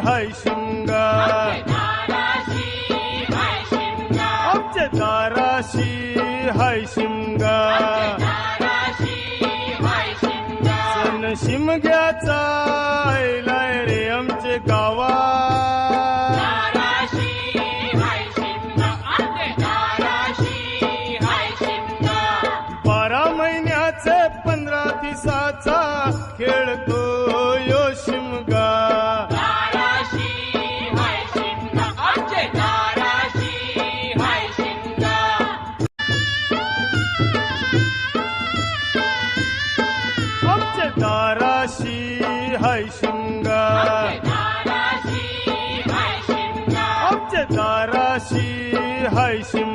हाय शिमगा, आमच्या दाराशी हाय शिमगा, सण शिमग्याचा आयलाय रे आमचे गावा, 12 महिन्याचे 15 दिवसाचा खेळतो यो शिमगा, आमच्या दाराशी हाय शिमगा, आमच्या दाराशी हाय शिमगा.